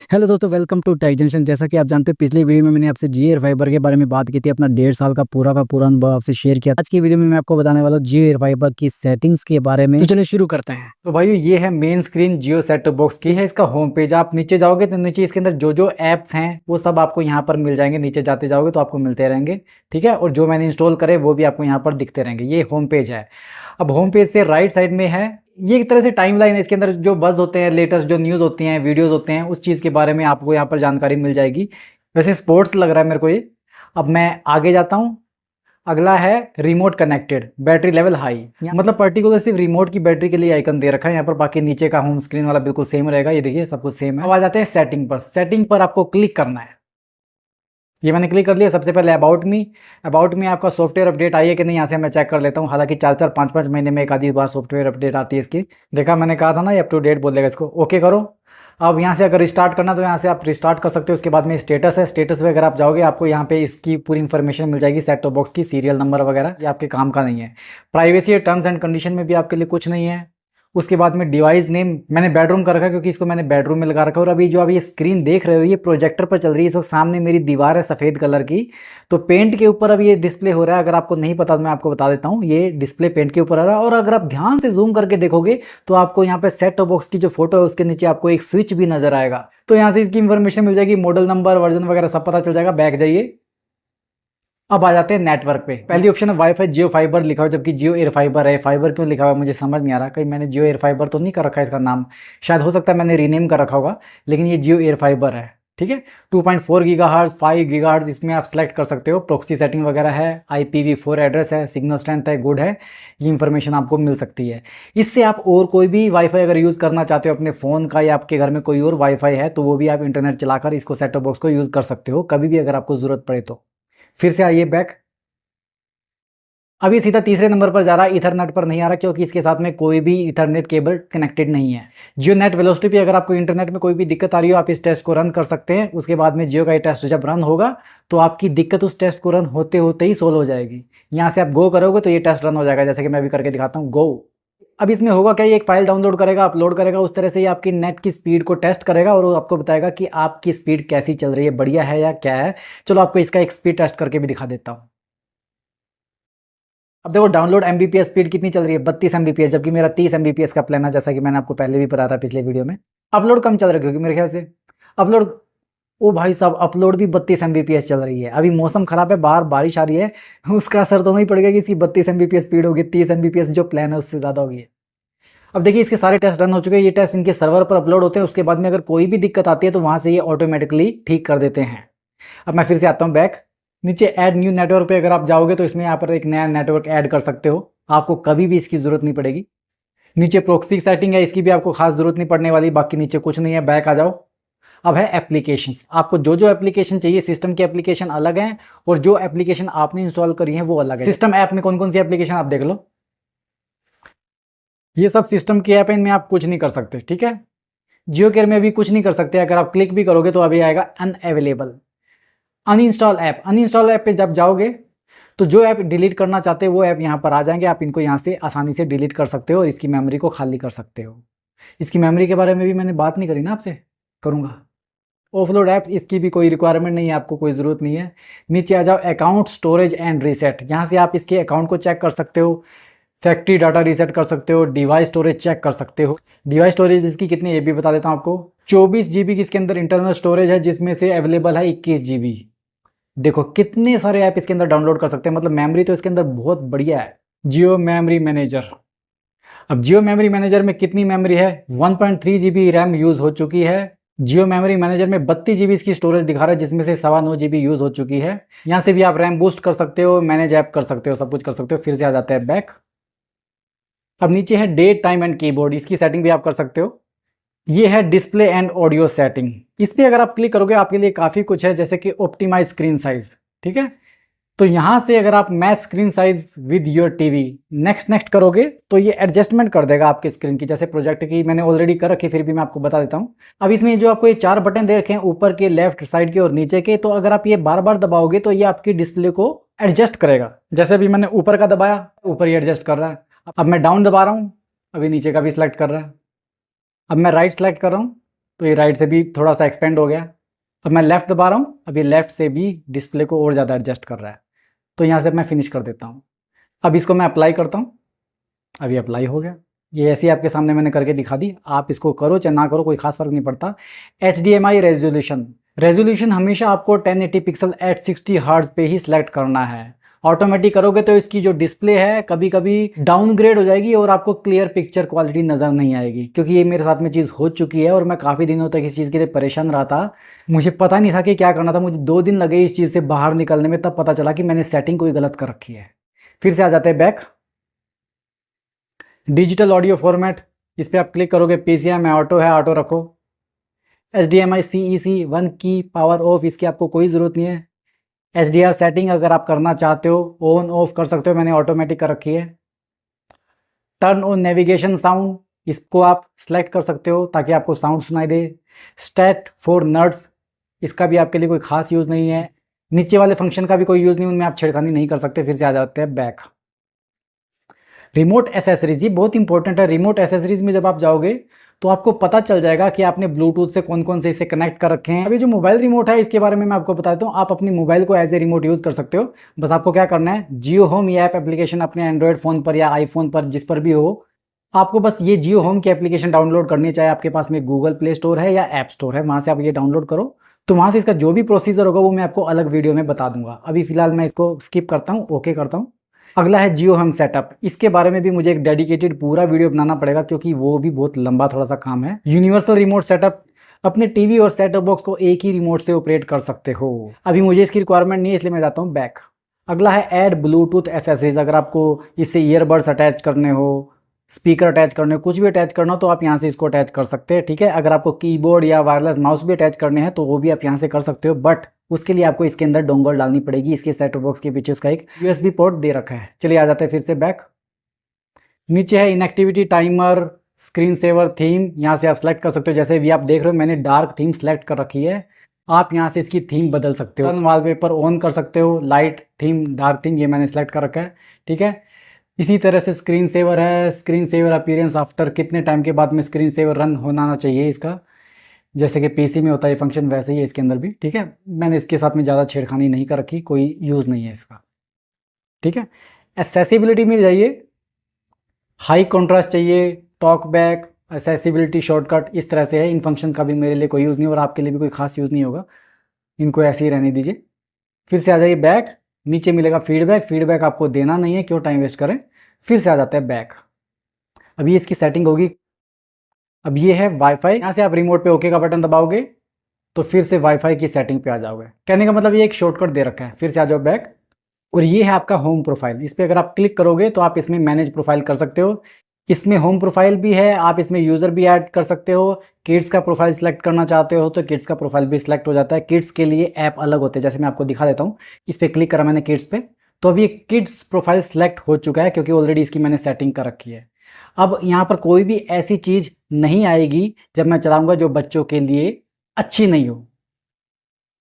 Hello दोस्तों, welcome to take junction. जैसा कि आप जानते हो, पिछली वीडियो में मैंने आपसे जियो एयर फाइबर के बारे में बात की थी, अपना 1.5 साल का पूरा अनुभव आपसे शेयर किया। आज की वीडियो में मैं आपको बताने वाला हूँ जियो एयर फाइबर की सेटिंग्स के बारे में। तो चलिए शुरू करते हैं। तो भाई ये है मेन स्क्रीन जियो सेट टॉप बॉक्स की है, इसका होम पेज। आप नीचे जाओगे तो नीचे इसके अंदर जो जो ऐप्स हैं वो सब आपको यहाँ पर मिल जाएंगे। नीचे जाते जाओगे तो आपको मिलते रहेंगे, ठीक है। और जो मैंने इंस्टॉल करे वो भी आपको यहाँ पर दिखते रहेंगे। ये होम पेज है। अब होम पेज से राइट साइड में है, ये एक तरह से टाइमलाइन है। इसके अंदर जो बज़ होते हैं, लेटेस्ट जो न्यूज़ होती हैं, वीडियोस होते हैं, उस चीज़ के बारे में आपको यहाँ पर जानकारी मिल जाएगी। वैसे स्पोर्ट्स लग रहा है मेरे को ये। अब मैं आगे जाता हूँ। अगला है remote connected, battery level high. मतलब पर्टिकुलर सिर्फ रिमोट की बैटरी के लिए आइकन दे रखा है यहाँ पर, बाकी नीचे का होम स्क्रीन वाला बिल्कुल सेम रहेगा। ये देखिए सब कुछ सेम है। अब आ जाते हैं सेटिंग पर। सेटिंग पर आपको क्लिक करना है। ये मैंने क्लिक कर लिया। सबसे पहले अबाउट मी आपका सॉफ्टवेयर अपडेट आई है कि नहीं, यहाँ से मैं चेक कर लेता हूँ। हालांकि 4-4 5-5 महीने में एक आधी बार सॉफ्टवेयर अपडेट आती है इसकी। देखा, मैंने कहा था ना ये अप टू डेट बोलेगा। इसको ओके करो। अब यहाँ से अगर रिस्टार्ट करना तो यहाँ से आप रिस्टार्ट कर सकते हो। उसके बाद में स्टेटस है, स्टेटस पे अगर आप जाओगे आपको यहाँ पे इसकी पूरी इन्फॉर्मेशन मिल जाएगी, सेट टॉप बॉक्स की, सीरियल नंबर वगैरह। ये आपके काम का नहीं है। प्राइवेसी टर्म्स एंड कंडीशन में भी आपके लिए कुछ नहीं है। उसके बाद में डिवाइस नेम मैंने बेडरूम कर रखा है, क्योंकि इसको मैंने बेडरूम में लगा रखा है। और अभी जो आप ये स्क्रीन देख रहे हो ये प्रोजेक्टर पर चल रही है। इस वक्त सामने मेरी दीवार है सफ़ेद कलर की, तो पेंट के ऊपर अब ये डिस्प्ले हो रहा है। अगर आपको नहीं पता तो मैं आपको बता देता हूँ, ये डिस्प्ले पेंट के ऊपर आ रहा है। और अगर आप ध्यान से जूम करके देखोगे तो आपको यहाँ पे सेट टॉप बॉक्स की जो फोटो है उसके नीचे आपको एक स्विच भी नजर आएगा। तो यहाँ से इसकी इन्फॉर्मेशन मिल जाएगी, मॉडल नंबर, वर्जन वगैरह सब पता चल जाएगा। बैक जाइए। अब आ जाते हैं नेटवर्क पे। पहली ऑप्शन है वाईफाई जियो फाइबर लिखा हुआ, जबकि जियो एयर फाइबर है। फाइबर क्यों लिखा हुआ है मुझे समझ नहीं आ रहा। कहीं मैंने जियो एयर फाइबर तो नहीं कर रखा है इसका नाम। शायद हो सकता है मैंने रीनेम कर रखा होगा, लेकिन ये जियो एयर फाइबर है, ठीक है। 2.4 गीगाहर्ट्ज़, 5 गीगाहर्ट्ज़ इसमें आप सेलेक्ट कर सकते हो। प्रॉक्सी सेटिंग वगैरह है, IPv4 एड्रेस है, सिग्नल स्ट्रेंथ है, गुड है। ये इन्फॉर्मेशन आपको मिल सकती है। इससे आप और कोई भी वाईफाई अगर यूज़ करना चाहते हो अपने फ़ोन का, या आपके घर में कोई और वाईफाई है, तो वो भी आप इंटरनेट चलाकर इसको सेट टॉप बॉक्स को यूज़ कर सकते हो कभी भी अगर आपको ज़रूरत पड़े तो। फिर से आइए बैक। अब ये सीधा तीसरे नंबर पर जा रहा है। इथरनेट पर नहीं आ रहा, क्योंकि इसके साथ में कोई भी इथरनेट केबल कनेक्टेड नहीं है। जियो नेट वेलोसिटी पे अगर आपको इंटरनेट में कोई भी दिक्कत आ रही हो, आप इस टेस्ट को रन कर सकते हैं। उसके बाद में जियो का ये टेस्ट जब रन होगा तो आपकी दिक्कत उस टेस्ट को रन होते होते ही सोल्व हो जाएगी। यहाँ से आप गो करोगे तो ये टेस्ट रन हो जाएगा, जैसे कि मैं भी करके दिखाता हूँ। गो। अब इसमें होगा क्या, ये एक फाइल डाउनलोड करेगा, अपलोड करेगा। उस तरह से ये आपकी नेट की स्पीड को टेस्ट करेगा और वो आपको बताएगा कि आपकी स्पीड कैसी चल रही है, बढ़िया है या क्या है। चलो आपको इसका एक स्पीड टेस्ट करके भी दिखा देता हूँ। अब देखो डाउनलोड MBPS स्पीड कितनी चल रही है, 32 MBPS, जबकि मेरा 30 MBPS का प्लान है, जैसा कि मैंने आपको पहले भी बताया था पिछले वीडियो में। अपलोड कम चल रहा है क्योंकि मेरे ख्याल से अपलोड, ओ भाई साहब, अपलोड भी 32 MBPS चल रही है। अभी मौसम खराब है, बाहर बारिश आ रही है, उसका असर तो नहीं पड़ेगा कि इसकी 32 MBPS स्पीड होगी। 30 MBPS जो प्लान है उससे ज़्यादा होगी। अब देखिए इसके सारे टेस्ट रन हो चुके हैं। ये टेस्ट इनके सर्वर पर अपलोड होते हैं। उसके बाद में अगर कोई भी दिक्कत आती है तो वहाँ से ये ऑटोमेटिकली ठीक कर देते हैं। अब मैं फिर से आता हूँ बैक। नीचे ऐड न्यू नेटवर्क पे अगर आप जाओगे तो इसमें यहाँ पर एक नया नेटवर्क ऐड कर सकते हो। आपको कभी भी इसकी ज़रूरत नहीं पड़ेगी। नीचे प्रोक्सी सेटिंग है, इसकी भी आपको खास ज़रूरत नहीं पड़ने वाली। बाकी नीचे कुछ नहीं है। बैक आ जाओ। अब है एप्लीकेशंस। आपको जो जो एप्लीकेशन चाहिए, सिस्टम की एप्लीकेशन अलग हैं और जो एप्लीकेशन आपने इंस्टॉल करी है वो अलग है। सिस्टम ऐप में कौन कौन सी एप्लीकेशन आप देख लो। ये सब सिस्टम की ऐप है, इनमें आप कुछ नहीं कर सकते, ठीक है। जियो केयर में भी कुछ नहीं कर सकते। अगर आप क्लिक भी करोगे तो अभी आएगा अनअवेलेबल। अनइंस्टॉल ऐप पे जब जाओगे तो जो ऐप डिलीट करना चाहते हो वो ऐप यहाँ पर आ जाएंगे। आप इनको यहाँ से आसानी से डिलीट कर सकते हो और इसकी मेमोरी को खाली कर सकते हो। इसकी मेमोरी के बारे में भी मैंने बात नहीं करी ना आपसे, करूँगा। ऑफलोड ऐप्स, इसकी भी कोई रिक्वायरमेंट नहीं है, आपको कोई ज़रूरत नहीं है। नीचे आ जाओ अकाउंट स्टोरेज एंड रीसेट। यहाँ से आप इसके अकाउंट को चेक कर सकते हो, फैक्ट्री डाटा रीसेट कर सकते हो, डिवाइस स्टोरेज चेक कर सकते हो। डिवाइस स्टोरेज इसकी कितनी ये भी बता देता हूँ आपको। 24 GB की इसके अंदर इंटरनल स्टोरेज है, जिसमें से अवेलेबल है 21 GB। देखो कितने सारे ऐप इसके अंदर डाउनलोड कर सकते हैं। मतलब मेमोरी तो इसके अंदर बहुत बढ़िया है। जियो मेमोरी मैनेजर। अब जियो मेमोरी मैनेजर में कितनी मेमोरी है, 1.3 GB रैम यूज़ हो चुकी है। जियो मेमोरी मैनेजर में 32 GB इसकी स्टोरेज दिखा रहा है, जिसमें से 9.25 GB यूज़ हो चुकी है। यहाँ से भी आप रैम बूस्ट कर सकते हो, मैनेज ऐप कर सकते हो, सब कुछ कर सकते हो। फिर से आ जाते हैं बैक। अब नीचे है डेट टाइम एंड कीबोर्ड, इसकी सेटिंग भी आप कर सकते हो। ये है डिस्प्ले एंड ऑडियो सेटिंग। इस पर अगर आप क्लिक करोगे आपके लिए काफ़ी कुछ है, जैसे कि ऑप्टिमाइज स्क्रीन साइज, ठीक है। तो यहाँ से अगर आप match screen size with your TV next करोगे तो ये एडजस्टमेंट कर देगा आपकी स्क्रीन की। जैसे प्रोजेक्ट की मैंने ऑलरेडी कर रखी, फिर भी मैं आपको बता देता हूँ। अब इसमें जो आपको ये 4 बटन दे रखे हैं, ऊपर के, लेफ्ट साइड के और नीचे के, तो अगर आप ये बार बार दबाओगे तो ये आपकी डिस्प्ले को एडजस्ट करेगा। जैसे अभी मैंने ऊपर का दबाया, ऊपर ही एडजस्ट कर रहा है। अब मैं डाउन दबा रहा हूँ, अभी नीचे का भी सिलेक्ट कर रहा है। अब मैं राइट सेलेक्ट कर रहा हूँ, तो ये राइट से भी थोड़ा सा एक्सपेंड हो गया। अब मैं लेफ़्ट दबा रहा हूँ, अब ये लेफ़्ट से भी डिस्प्ले को और ज़्यादा एडजस्ट कर रहा है। तो यहाँ से मैं फिनिश कर देता हूँ। अब इसको मैं अप्लाई करता हूँ, अब ये अप्लाई हो गया। ये ऐसे ही आपके सामने मैंने करके दिखा दी। आप इसको करो चाहे ना करो, कोई खास फ़र्क नहीं पड़ता। HDMI रेजोल्यूशन हमेशा आपको 1080 पिक्सल एट 60 हर्ट्ज़ पे ही सिलेक्ट करना है। ऑटोमेटिक करोगे तो इसकी जो डिस्प्ले है कभी कभी डाउनग्रेड हो जाएगी और आपको क्लियर पिक्चर क्वालिटी नज़र नहीं आएगी, क्योंकि ये मेरे साथ में चीज़ हो चुकी है और मैं काफ़ी दिनों तक इस चीज़ के लिए परेशान रहा था। मुझे पता नहीं था कि क्या करना था। मुझे 2 दिन लगे इस चीज़ से बाहर निकलने में, तब पता चला कि मैंने सेटिंग कोई गलत कर रखी है। फिर से आ जाते हैं बैक। डिजिटल ऑडियो फॉर्मेट, इस पर आप क्लिक करोगे। PCM है, ऑटो है, ऑटो रखो। HDMI CEC 1 की पावर ऑफ, इसकी आपको कोई ज़रूरत नहीं है। HDR सेटिंग अगर आप करना चाहते हो ऑन ऑफ कर सकते हो, मैंने ऑटोमेटिक कर रखी है। टर्न ऑन नेविगेशन साउंड, इसको आप सेलेक्ट कर सकते हो ताकि आपको साउंड सुनाई दे। स्टैट फॉर नर्ड्स, इसका भी आपके लिए कोई खास यूज़ नहीं है। नीचे वाले फंक्शन का भी कोई यूज़ नहीं, उनमें आप छेड़खानी नहीं कर सकते। फिर से आ जाते हैं बैक। रिमोट एसेसरीज, ये बहुत इंपॉर्टेंट है। रिमोट एसेसरीज में जब आप जाओगे तो आपको पता चल जाएगा कि आपने ब्लूटूथ से कौन कौन से इसे कनेक्ट कर रखे हैं। अभी जो मोबाइल रिमोट है इसके बारे में मैं आपको बताता हूँ। आप अपनी मोबाइल को एज ए रिमोट यूज़ कर सकते हो। बस आपको क्या करना है, जियो होम ये ऐप एप्लीकेशन अपने एंड्रॉयड फ़ोन पर या आईफोन पर जिस पर भी हो, आपको बस ये जियो होम की एप्लीकेशन डाउनलोड करनी है। चाहे आपके पास में गूगल प्ले स्टोर है या ऐप स्टोर है, वहाँ से आप ये डाउनलोड करो। तो वहाँ से इसका जो भी प्रोसीजर होगा वो मैं आपको अलग वीडियो में बता दूंगा। अभी फिलहाल मैं इसको स्किप करता हूँ, ओके करता हूँ। अगला है जियो होम सेटअप। इसके बारे में भी मुझे एक डेडिकेटेड पूरा वीडियो बनाना पड़ेगा, क्योंकि वो भी बहुत लंबा थोड़ा सा काम है। यूनिवर्सल रिमोट सेटअप, अपने टीवी और सेटअप बॉक्स को एक ही रिमोट से ऑपरेट कर सकते हो। अभी मुझे इसकी रिक्वायरमेंट नहीं है, इसलिए मैं जाता हूँ बैक। अगला है ऐड ब्लूटूथ एसेसरीज। अगर आपको इससे ईयरबड्स अटैच करने हो, स्पीकर अटैच करने हो, कुछ भी अटैच करना हो तो आप यहाँ से इसको अटैच कर सकते हैं, ठीक है। अगर आपको कीबोर्ड या वायरलेस माउस भी अटैच करने हैं तो वो भी आप यहाँ से कर सकते हो, बट उसके लिए आपको इसके अंदर डोंगल डालनी पड़ेगी। इसके सेट बॉक्स के पीछे उसका एक USB पोर्ट दे रखा है। चलिए आ जाते हैं फिर से बैक। नीचे है inactivity timer, screen saver theme, यहाँ से आप सेलेक्ट कर सकते हो। जैसे भी आप देख रहे हो मैंने डार्क थीम सेलेक्ट कर रखी है, आप यहाँ से इसकी थीम बदल सकते हो। वॉलपेपर ऑन कर सकते हो, लाइट थीम, डार्क थीम, ये मैंने सेलेक्ट कर रखा है, ठीक है। इसी तरह से स्क्रीन सेवर है, स्क्रीन सेवर अपीयरेंस आफ्टर, कितने टाइम के बाद में स्क्रीन सेवर रन होना चाहिए इसका। जैसे कि PC में होता है फंक्शन, वैसे ही है इसके अंदर भी, ठीक है। मैंने इसके साथ में ज़्यादा छेड़खानी नहीं कर रखी, कोई यूज़ नहीं है इसका, ठीक है। एक्सेसिबिलिटी में जाइए, हाई कॉन्ट्रास्ट चाहिए, टॉक बैक, एक्सेसिबिलिटी शॉर्टकट, इस तरह से है। इन फंक्शन का भी मेरे लिए कोई यूज़ नहीं और आपके लिए भी कोई खास यूज़ नहीं होगा, इनको ऐसे ही रहने दीजिए। फिर से आ जाइए बैक। नीचे मिलेगा फीडबैक, फीडबैक आपको देना नहीं है, क्यों टाइम वेस्ट करें। फिर से आ जाता है बैक। अभी इसकी सेटिंग होगी। अब ये है वाईफाई, यहाँ से आप रिमोट पे ओके का बटन दबाओगे तो फिर से वाईफाई की सेटिंग पे आ जाओगे। कहने का मतलब ये एक शॉर्टकट दे रखा है। फिर से आ जाओ बैक। और ये है आपका होम प्रोफाइल। इस पर अगर आप क्लिक करोगे तो आप इसमें मैनेज प्रोफाइल कर सकते हो। इसमें होम प्रोफाइल भी है, आप इसमें यूज़र भी ऐड कर सकते हो। किड्स का प्रोफाइल सेलेक्ट करना चाहते हो तो किड्स का प्रोफाइल भी सिलेक्ट हो जाता है। किड्स के लिए ऐप अलग होते हैं, जैसे मैं आपको दिखा देता हूँ। इस पर क्लिक करा मैंने किड्स पे, तो अभी किड्स प्रोफाइल सेलेक्ट हो चुका है, क्योंकि ऑलरेडी इसकी मैंने सेटिंग कर रखी है। अब यहाँ पर कोई भी ऐसी चीज़ नहीं आएगी जब मैं चलाऊँगा जो बच्चों के लिए अच्छी नहीं हो।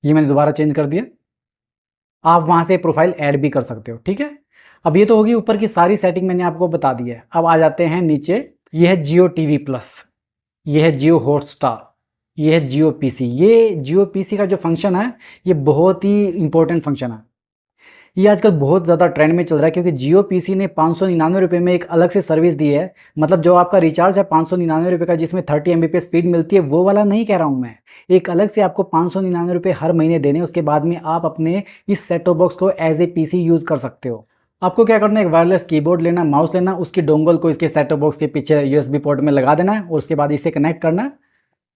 ये मैंने दोबारा चेंज कर दिया। आप वहाँ से प्रोफाइल ऐड भी कर सकते हो, ठीक है। अब ये तो होगी ऊपर की सारी सेटिंग, मैंने आपको बता दी है। अब आ जाते हैं नीचे। ये है जियो TV प्लस, ये है जियो हॉटस्टार, ये है जियो PC। ये जियो PC का जो फंक्शन है ये बहुत ही इंपॉर्टेंट फंक्शन है। ये आजकल बहुत ज़्यादा ट्रेंड में चल रहा है, क्योंकि जियो PC ने 599 रुपये में एक अलग से सर्विस दी है। मतलब जो आपका रिचार्ज है 599 रुपये का, जिसमें 30 MB स्पीड मिलती है, वो वाला नहीं कह रहा हूँ मैं। एक अलग से आपको 599 रुपये हर महीने देने, उसके बाद में आप अपने इस सेट टॉप बॉक्स को एज ए PC यूज़ कर सकते हो। आपको क्या करना है, एक वायरलेस कीबोर्ड लेना, माउस लेना, उसकी डोंगल को इसके सेट टॉप बॉक्स के पीछे USB पोर्ट में लगा देना है और उसके बाद इसे कनेक्ट करना है।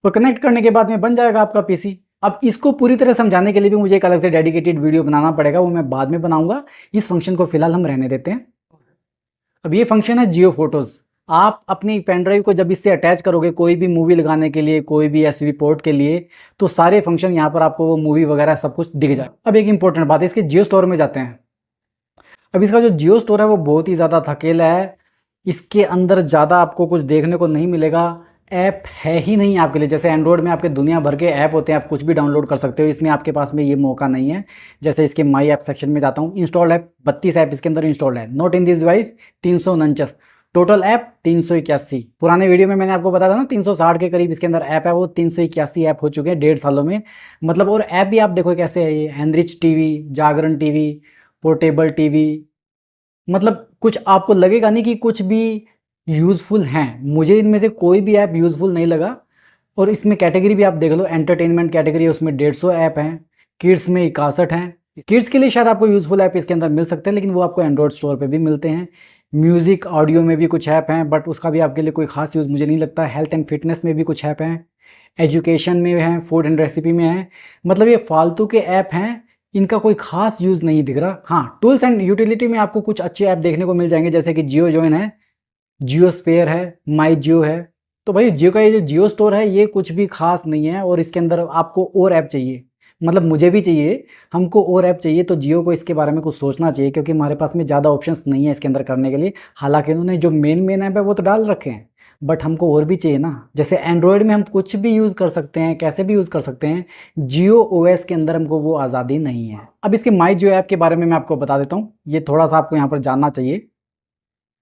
और कनेक्ट करने के बाद में बन जाएगा आपका PC। अब इसको पूरी तरह समझाने के लिए भी मुझे एक अलग से डेडिकेटेड वीडियो बनाना पड़ेगा, वो मैं बाद में बनाऊंगा। इस फंक्शन को फिलहाल हम रहने देते हैं। अब ये फंक्शन है जियो फोटोज़। आप अपनी पेन ड्राइव को जब इससे अटैच करोगे कोई भी मूवी लगाने के लिए, कोई भी USB पोर्ट के लिए, तो सारे फंक्शन यहाँ पर आपको वो मूवी वगैरह सब कुछ दिख जाए। अब एक इंपॉर्टेंट बात है, इसके जियो स्टोर में जाते हैं। अब इसका जो जियो स्टोर है वो बहुत ही ज़्यादा थकेला है। इसके अंदर ज़्यादा आपको कुछ देखने को नहीं मिलेगा। ऐप है ही नहीं आपके लिए। जैसे एंड्रॉयड में आपके दुनिया भर के ऐप होते हैं, आप कुछ भी डाउनलोड कर सकते हो, इसमें आपके पास में ये मौका नहीं है। जैसे इसके माई ऐप सेक्शन में जाता हूँ, इंस्टॉल ऐप 32 ऐप इसके अंदर इंस्टॉल है। Not in this device 349। Total app 381। पुराने वीडियो में मैंने आपको बताया था ना 360 के करीब इसके अंदर ऐप है, वो 381 ऐप हो चुके हैं 1.5 सालों में। मतलब और ऐप भी आप देखो कैसे है, ये एनरिच टीवी, जागरण टीवी, पोर्टेबल टीवी, मतलब कुछ आपको लगेगा नहीं कि कुछ भी यूज़फुल हैं। मुझे इनमें से कोई भी ऐप यूज़फुल नहीं लगा। और इसमें कैटेगरी भी आप देख लो, एंटरटेनमेंट कैटेगरी है, उसमें 150 ऐप हैं, किड्स में 61 हैं। किड्स के लिए शायद आपको यूज़फुल ऐप इसके अंदर मिल सकते हैं, लेकिन वो आपको एंड्रॉयड स्टोर पे भी मिलते हैं। म्यूज़िक ऑडियो में भी कुछ ऐप हैं, बट उसका भी आपके लिए कोई खास यूज़ मुझे नहीं लगता। हेल्थ एंड फिटनेस में भी कुछ ऐप हैं, एजुकेशन में हैं, फूड एंड रेसिपी में हैं। मतलब ये फालतू के ऐप हैं, इनका कोई खास यूज़ नहीं दिख रहा। हाँ, टूल्स एंड यूटिलिटी में आपको कुछ अच्छे ऐप देखने को मिल जाएंगे, जैसे कि जियो जॉइन है, जियो स्पेयर है, माई जियो है। तो भाई जियो का ये जो जियो स्टोर है ये कुछ भी खास नहीं है, और इसके अंदर आपको और ऐप चाहिए, मतलब मुझे भी चाहिए, हमको और ऐप चाहिए। तो जियो को इसके बारे में कुछ सोचना चाहिए, क्योंकि हमारे पास में ज़्यादा ऑप्शंस नहीं है इसके अंदर करने के लिए। हालांकि उन्होंने जो मेन ऐप है वो तो डाल रखे हैं, बट हमको और भी चाहिए ना। जैसे एंड्रॉयड में हम कुछ भी यूज़ कर सकते हैं, कैसे भी यूज़ कर सकते हैं, जियो ओएस के अंदर हमको वो आज़ादी नहीं है। अब इसके माई जियो ऐप के बारे में मैं आपको बता देता हूँ, ये थोड़ा सा आपको यहाँ पर जानना चाहिए।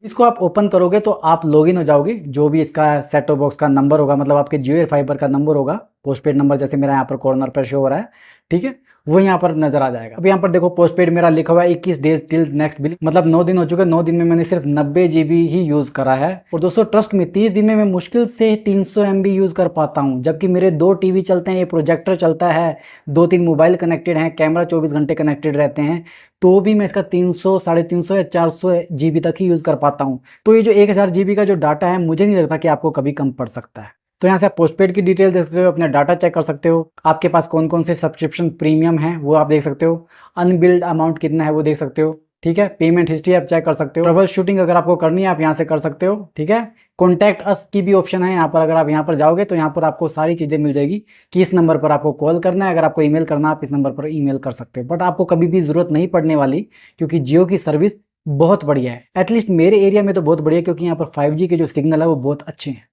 इसको आप ओपन करोगे तो आप लॉगिन हो जाओगे, जो भी इसका सेट टॉप बॉक्स का नंबर होगा, मतलब आपके जियो फाइबर का नंबर होगा, पोस्टपेड नंबर, जैसे मेरा यहाँ पर कॉर्नर पर शो हो रहा है, ठीक है, वो यहाँ पर नजर आ जाएगा। अब यहाँ पर देखो पोस्टपेड मेरा लिखा हुआ है 21 डेज टिल नेक्स्ट बिल, मतलब 9 दिन हो चुके हैं। 9 दिन में मैंने सिर्फ 90 GB ही यूज़ करा है। और दोस्तों ट्रस्ट में 30 दिन में मैं मुश्किल से 300 MB यूज़ कर पाता हूँ, जबकि मेरे 2 टीवी चलते हैं, ये प्रोजेक्टर चलता है, 2-3 मोबाइल कनेक्टेड हैं, कैमरा 24 घंटे कनेक्टेड रहते हैं, तो भी मैं इसका 300, 350 या 400 GB तक ही यूज़ कर पाता हूँ। तो ये जो 1000 GB का जो डाटा है, मुझे नहीं लगता कि आपको कभी कम पड़ सकता है। तो यहाँ से आप पोस्टपेड की डिटेल देख सकते हो, अपना डाटा चेक कर सकते हो, आपके पास कौन कौन से सब्सक्रिप्शन प्रीमियम है वो आप देख सकते हो, अनबिल्ड अमाउंट कितना है वो देख सकते हो, ठीक है। पेमेंट हिस्ट्री आप चेक कर सकते हो, ट्रबल शूटिंग अगर आपको करनी है आप यहाँ से कर सकते हो, ठीक है। कॉन्टैक्ट अस की भी ऑप्शन है यहाँ पर, अगर आप यहाँ पर जाओगे तो यहाँ पर आपको सारी चीज़ें मिल जाएगी कि इस नंबर पर आपको कॉल करना है, अगर आपको ईमेल करना है आप इस नंबर पर ईमेल कर सकते हो। बट आपको कभी भी ज़रूरत नहीं पड़ने वाली, क्योंकि जियो की सर्विस बहुत बढ़िया है। एटलीस्ट मेरे एरिया में तो बहुत बढ़िया, क्योंकि यहाँ पर 5G के जो सिग्नल है वो बहुत अच्छे हैं।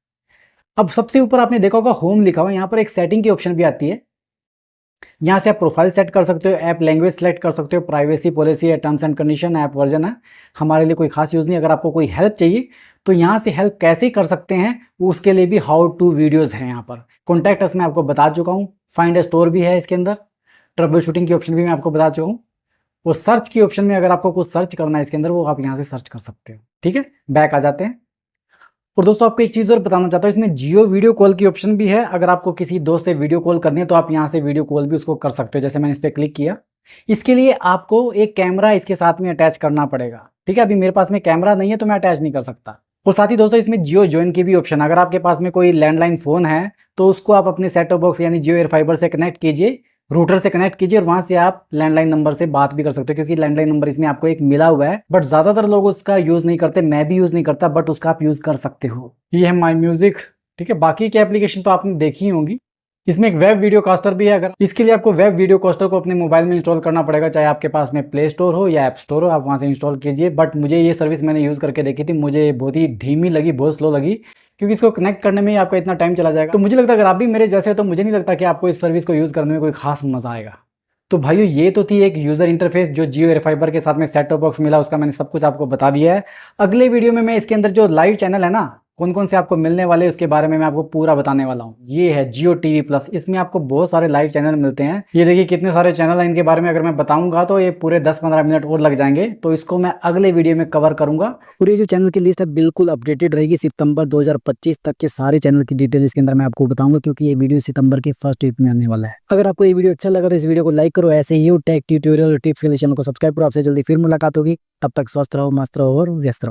अब सबसे ऊपर आपने देखा होगा होम लिखा हुआ है, यहाँ पर एक सेटिंग की ऑप्शन भी आती है। यहाँ से आप प्रोफाइल सेट कर सकते हो, ऐप लैंग्वेज सेलेक्ट कर सकते हो, प्राइवेसी पॉलिसी है, terms and condition, app version है, हमारे लिए कोई खास यूज़ नहीं। अगर आपको कोई हेल्प चाहिए तो यहाँ से हेल्प कैसे कर सकते हैं, उसके लिए भी हाउ टू वीडियोज़ हैं यहाँ पर। कॉन्टैक्ट अस मैं आपको बता चुका हूँ, फाइंड ए स्टोर भी है इसके अंदर, ट्रबल शूटिंग की ऑप्शन भी मैं आपको बता चुका हूँ, और सर्च की ऑप्शन में अगर आपको कुछ सर्च करना है इसके अंदर, वो आप यहाँ से सर्च कर सकते हो, ठीक है। बैक आ जाते हैं। और दोस्तों आपको एक चीज़ और बताना चाहता हूँ, इसमें जियो वीडियो कॉल की ऑप्शन भी है। अगर आपको किसी दोस्त से वीडियो कॉल करनी है तो आप यहाँ से वीडियो कॉल भी उसको कर सकते हो। जैसे मैंने इस पर क्लिक किया, इसके लिए आपको एक कैमरा इसके साथ में अटैच करना पड़ेगा, ठीक है। अभी मेरे पास में कैमरा नहीं है तो मैं अटैच नहीं कर सकता। और साथ ही दोस्तों इसमें जियो जॉइन की भी ऑप्शन, अगर आपके पास में कोई लैंडलाइन फ़ोन है तो उसको आप अपने सेट टॉप बॉक्स यानी जियो एयर फाइबर से कनेक्ट कीजिए, रूटर से कनेक्ट कीजिए, और वहां से आप लैंडलाइन नंबर से बात भी कर सकते हो, क्योंकि लैंडलाइन नंबर इसमें आपको एक मिला हुआ है। बट ज़्यादातर लोग उसका यूज़ नहीं करते, मैं भी यूज़ नहीं करता, बट उसका आप यूज़ कर सकते हो। ये है माई म्यूज़िक, ठीक है। बाकी की एप्लीकेशन तो आपने देखी होंगी। इसमें एक वेब वीडियो कास्टर भी है, अगर इसके लिए आपको वेब वीडियो कास्टर को अपने मोबाइल में इंस्टॉल करना पड़ेगा, चाहे आपके पास में प्ले स्टोर हो या ऐप स्टोर हो, आप वहाँ से इंस्टॉल कीजिए। बट मुझे ये सर्विस मैंने यूज़ करके देखी थी, मुझे बहुत ही धीमी लगी, बहुत स्लो लगी, क्योंकि इसको कनेक्ट करने में ही आपका इतना टाइम चला जाएगा। तो मुझे लगता है अगर आप भी मेरे जैसे हो तो मुझे नहीं लगता कि आपको इस सर्विस को यूज़ करने में कोई खास मज़ा आएगा। तो भाइयों ये तो थी एक यूज़र इंटरफेस जो जियो एयर फाइबर के साथ में सेट टॉप बॉक्स मिला, उसका मैंने सब कुछ आपको बता दिया है। अगले वीडियो में मैं इसके अंदर जो लाइव चैनल है ना, कौन कौन से आपको मिलने वाले उसके बारे में मैं आपको पूरा बताने वाला हूँ। ये है जियो टीवी प्लस, इसमें आपको बहुत सारे लाइव चैनल मिलते हैं। ये देखिए कितने सारे चैनल हैं, इनके बारे में अगर मैं बताऊंगा तो ये पूरे 10-15 मिनट और लग जाएंगे, तो इसको मैं अगले वीडियो में कवर करूंगा। और ये जो चैनल की लिस्ट है बिल्कुल अपडेटेड रहेगी, सितंबर 2025 तक के सारे चैनल की डिटेल इसके अंदर मैं आपको बताऊंगा, क्योंकि ये वीडियो सितंबर के फर्स्ट वीक में आने वाला है। अगर आपको ये वीडियो अच्छा लगा तो इस वीडियो को लाइक करो, ऐसे ही टेक ट्यूटोरियल और टिप्स के लिए चैनल को सब्सक्राइब करो। आपसे जल्दी फिर मुलाकात होगी, तब तक स्वस्थ रहो, मस्त रहो और व्यस्त रहो।